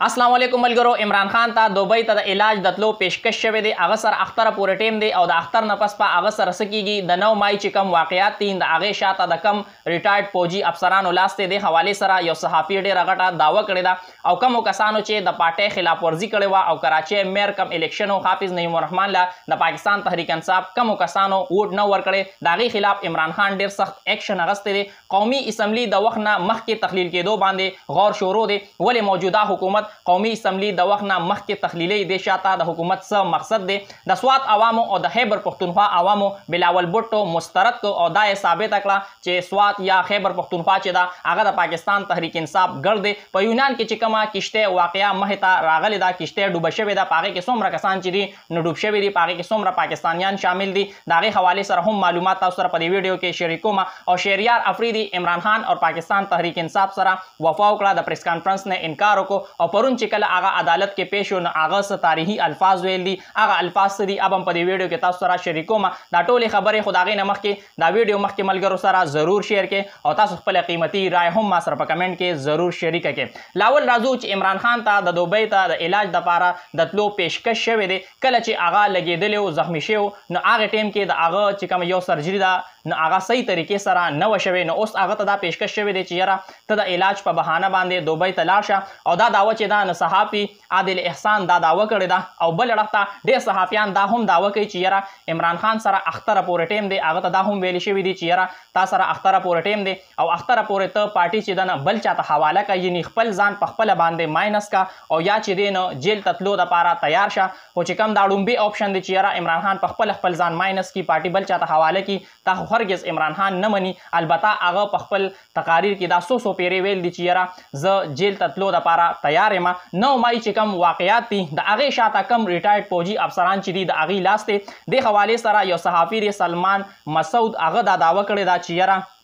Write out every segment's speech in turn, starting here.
السلام علیکم ملګرو. عمران خان ته دوبۍ ته د علاج د تلو پیشکش شوی دی. هغه سره اختره پورې ټیم دی او د اختر نه پس په هغه سره څه کیږي د 9 مای چې کم واقعیات دي د هغې شاته د کم ریټایرډ فوجي افسرانو لاس دی. د حوالې سره یو صحافي ډېره غټه دعوه کړې ده او کمو کسانو چې د پارټۍ خلاف ورزي کړې وه او کراچۍ میر کم الیکشن و حافظ نعیم الرحمن له د پاکستان تحریک انصاف کمو کسانو ووټ نه ورکړی. د هغې خلاف عمران خان ډېر سخت ایکشن اخیستی دی. قومي اسمبلي د وخت نه مخکې تحلیل کېدو باندې غور شروع دی. ولې موجوده حکومت قومي اسمبلي د وخت نه مخکې تحلیلي دی شاته د حکومت څه مقصد دی؟ د سوات عوامو او د خیبر پښتونخوا عوامو بلاول بوټو مسترد کو او دا یې ثابته کړه چې سوات یا خیبر پښتونخوا چې ده هغه د پاکستان تحریک انصاف ګړ دی. په یونان کې چې کومه کشتۍ واقعه مخې ته راغلې ده، کشتۍ ډوبه شوې ده، په هغې کې څومره کسان چې دي نو ډوب شوي دي، په هغې کې څومره پاکستانیان شامل دي، د هغې حوالې سره هم معلومات تاسو سره په دې ویډیو کې شریکوم. او شهریار افریدي عمران خان او پاکستان تحریک انصاف سره وفا وکړه، د پریس کانفرنس نه انکار وکړو او پرون چې کله هغه عدالت کې پیش شو نو هغه څه تاریخي الفاظ ویل دي. هغه الفاظ څه دي اب هم په دې ویډیو کې تاسو سره شریکوم. دا ټولې خبرې خو د هغې نه مخکې دا ویډیو مخکې ملګرو سره ضرور شیر کړئ او تاسو خپله قیمتي رای هم ما سره په کمنټ کې ضرور شریکه کړئ. لاول راځو چې عمران خان ته د دوبۍ ته د علاج دپاره د تلو پیشکش شوی دی. کله چې هغه لګېدلی و زخمي شوی و نو هغې ټیم کې د هغه چې کومه یو سرجري ده نو هغه صحیح طریقې سره نه وه شوې. نو اوس هغه ته دا پیشکش شوی دی چې یاره ته د علاج په بهانه باندې دوبۍ ته لاړ شه. او دا دعوه چې ده نو صحافي عادل احسان دا دعوه کړې ده او بل اړخ ته ډېر صحافیان دا هم دعوه کوي چې یاره عمران خان سره اختره پورې ټیم دی. هغه ته دا هم ویلي شوي دي چې یاره تا سره اختره پورې ټیم دی او اختره پورې ته پارټي چې ده نه بل چاته حواله کړه، یعنې خپل ځان په خپله باندې ماینس کا او یا چې دی نو جیل ته تلو دپاره تیار شه. خو چې کوم دا ړومبي آپشن دی چې یاره عمران خان په خپل ځان ماینس کی، پارټي بل چاته حواله کی، دا خو هرګز عمران خان نه مني. البته هغه په خپل تقاریر کې دا څو پیرې ویل دي چې یاره زه جیل ته تلو دپاره تیار یم. 9 مای چې کوم واقعیات دي د هغې شاته کم ریټایرډ فوجي افسران چې دي د هغې لاس دی. دې حوالې سره یو صحافي دی سلمان مسعود هغه دا دعوه کړې ده چې یاره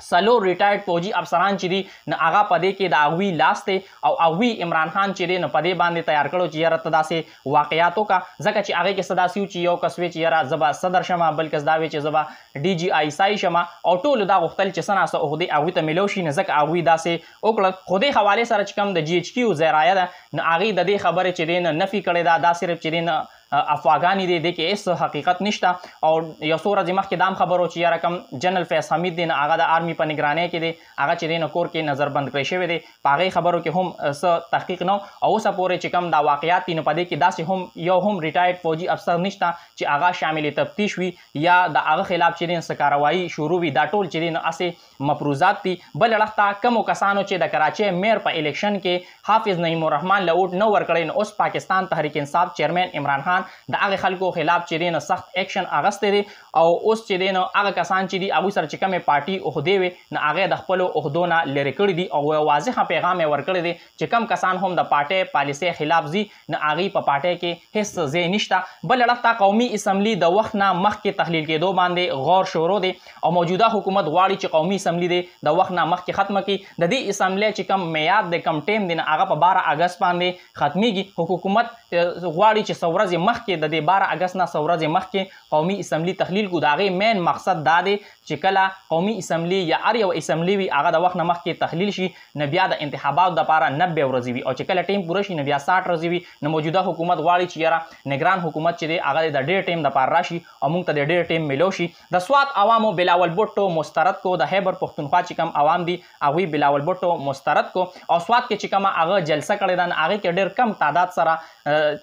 څلور ریټایرډ فوجي افسران چې دي نو هغه په دې کې د هغوی لاس دی او هغوی عمران خان چې دی نو په دې باندې تیار کړو چې یاره ته داسې واقعیات وکړه. ځکه چې هغې کې څه داسې و چې یو کس وی چې یاره زه به صدر شمه، بل کس دا وی چې زه به ډي جي آی سای شمه او ټولو دا غوښتل چې څه ناسه عهدې هغوی ته میلو شي. نو ځکه هغوی داسې وکړل. خو دې حوالې سره چې کوم د جي ایچ کیو ذرایعه ده نو هغې د دې خبرې چې دی نو نفي کړې ده. دا صرف چې دی نو افواګانې دي، دې کې هېڅ حقیقت نشته. او یو څو ورځې مخکې دا هم خبر و چې یاره کوم جنرال فیض حمید دی نو هغه د آرمي په نګرانۍ کې دی، هغه چې دی نو کور کې نظربند کړی شوی دی. په هغې خبرو کې هم څه تحقیق نه او اوسه پورې چې کوم دا واقعیات دي نو په دې کې داسې هم یو هم ریټایرډ فوجي افسر نشته چې هغه شامل تفتیش وي یا د هغه خلاف چې دی څه کاروایي شروع وي. دا ټول چې دی نو هسې مفروضات دي. بل اړخ ته کمو کسانو چې د کراچۍ میر په الیکشن کې حافظ نعیم الرحمن له ووټ نه ورکړی نو اوس پاکستان تحریک انصاف چیرمین عمران خان د هغې خلکو خلاف چې دی نو سخت ایکشن اخیستی دی. او اوس چې دی نو هغه کسان چې دي هغوی سره چې کومې پارټي عهدې وې نو هغې د خپلو عهدو نه لرې کړي دي او یو واضحه پیغام یې ورکړی دی چې کم کسان هم د پارټۍ پالیسۍ خلاف ځي نو هغوی په پارټۍ کې هېڅ ځای نشته. بل اړخ ته قومي اسمبلي د وخت نه مخکې تحلیل کېدو باندې غور شروع دی او موجوده حکومت غواړي چې قومي اسمبلي دی د وخت نه مخکې ختمه کړي. د دې اسمبلۍ چې کم میعاد دی، کم ټیم دی نو هغه په 12 اګست باندې ختمیږي. حکومت غواړي چې 100 ورځې مخکې د دې 12 اګست نه 100 ورځې مخکې قومي اسمبلي تحلیل کړو. د هغې مین مقصد دا دی چې کله قومي اسمبلي یا هر یو اسمبلي وي هغه د وخت نه مخکې تحلیل شي نو بیا د انتخاباتو دپاره 90 ورځې وي او چې کله ټیم پوره شي نو بیا 60 ورځې وي. نو موجوده حکومت غواړي چې یاره نگران حکومت چې دی هغه د ډېر ټیم دپاره راشي او موږ ته د ډېر ټیم میلو شي. د سوات عوامو بلاول بوټو مسترد کو، د خیبر پښتونخوا چې کوم عوام دي هغوی بلاول بوټو مسترد کو او سوات کې چې کومه هغه جلسه کړې ده نو هغې کې ډېر کم تعداد سره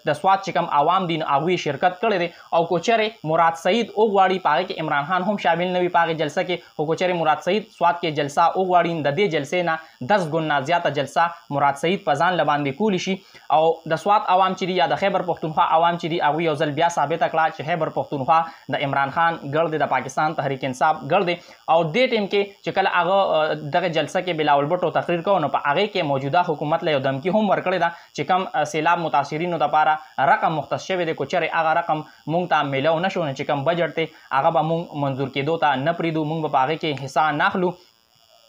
د سوات چې کوم عوام دي نو هغوی شرکت کړی دی. او کوچرې مراد سعید وغواړي په هغې کې عمران خان هم شامل نه وي په هغې جلسه کې. خو کوچرې مراد سعید سوات کې جلسه وغواړي د دې جلسې نه 10 ګونه زیاته جلسه مراد سعید په ځان لباندې کولی شي. او د سوات عوام چې دي یا د خیبر پښتونخوا عوام چې دي هغوی یو ځل بیا ثابته کړه چې خیبر پښتونخوا د عمران خان ګړ دی، د پاکستان تحریک انصاف ګړ دی. او دې ټیم کې چې کله هغه دغه جلسه کې بلاول بوټو تقریر کوو نو په هغې کې موجوده حکومت له یو دمکي هم ورکړې ده چې کم سیلاب متاثرینو دپاره رقم مختص شوی دی. کوچرې هغه رقم مونږ ته میلو نه شو نو چې کوم بجټ دی هغه به مونږ منظور کېدو ته نه پرېږدو، مونږ به په هغې کې حصه نه اخلو.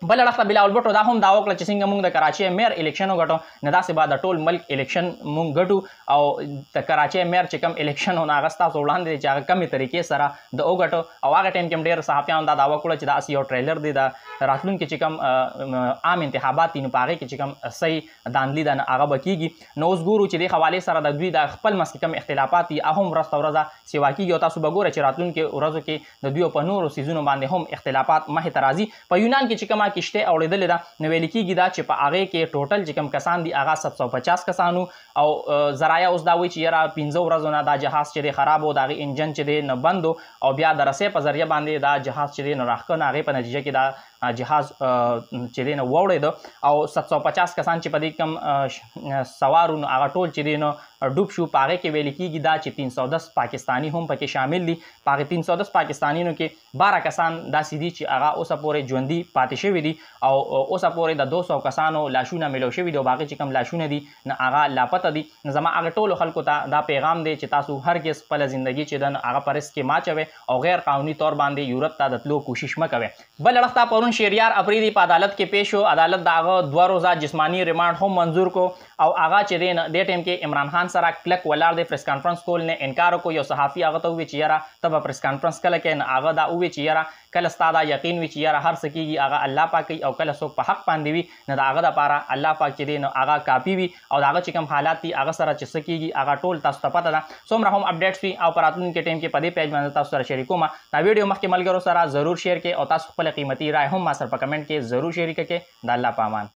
بل اړخ ته بلاول بټو دا هم دعوه کړه چې څنګه موږ د کراچۍ میر الیکشن وګټو نه داسې به د ټول ملک الیکشن موږ ګټو او د کراچۍ میر چې کوم الیکشن و نو هغه ستاسو وړاندې دی چې هغه کمې طریقې سره د وګټو او هغه ټایم کې هم ډېر صحافیانو دا دعوه کړه چې داسې یو ټریلر دی د راتلونکي چې کوم عام انتخابات دي نو په هغې کې چې کوم صحیح داندلي ده هغه به کېږي. نو اوس ګورو چې دې حوالې سره د دوی د خپل منځ کې کوم اختلافات دي هغه هم ورځ په ورځ سیوا کېږي او تاسو به ګوره چې راتلونکي ورځو کې د دوی په نورو څیزونو باندې هم اختلافات مخې ته راځي. په یونان کې چې کومه کشتۍ اورېدلې ده نو ویل کېږي دا چې په هغې کې ټوټل چې کوم کسان دي هغه 750 کسان او ذرایع اوس دا وایي چې یاره 15 ورځو نه دا جهاز چې دی خراب و د هغې انجن چې دی نه بند او بیا د رسۍ په ذریعه باندې دا جهاز چې دی نو راښکه نو هغې په نتیجه کې دا جهاز چې دی نو واوړېده او 750 کسان چې په دې کوم سوارو نو هغه ټول چې دی نو ډوب شو. په هغې کې ویل کېږي دا چې 310 پاکستاني هم پکې شامل دي. په هغې 310 پاکستانیانو کې 12 کسان داسې دي چې هغه اوسه پورې ژوندي پاتې شوي دي او اوسه پورې د 200 کسانو لاشونه میلو شوي دي او هغې چې کوم لاشونه دي نه هغه لاپته دي. نو زما هغه ټولو خلکو ته دا پیغام دی چې تاسو هرګز خپله زندګي چې ده هغه په رسک کې مه اچوئ او غیر قانوني طور باندې یورپ ته د تلو کوشش مه کوئ. بل اړخ ته پرون شهریار افریدي په عدالت کې پیش شو. عدالت د هغه 2 روزه جسماني ریمانډ هم منظور کو او هغه چې دی نه دې ټایم کې عمران خان سره کلک ولاړ دی. پریس کانفرنس کول نه انکار وکړو. یو صحافي هغه ته وویل چې یاره ته به پریس کانفرنس کله کوې نو هغه دا وویل چې یاره کله ستا دا یقین وي چې یاره هر څه کېږي هغه الله پاک کوي او کله څوک په حق باندې وي نو د هغه دپاره الله پاک چې دی نو هغه کافي وي او د هغه چې کوم حالات دي هغه سره چې څه کېږي هغه ټول تاسو ته پته ده. څومره هم اپډیټس وي او په راتلونکي ټایم کې په دې پیج باندې تاسو سره شریکوم. دا ویډیو مخکې ملګرو سره ضرور شیر کړئ او تاسو خپله قیمتي رای هم ما سره په کمنټ کې ضرور شریکه کړئ. د الله په امان.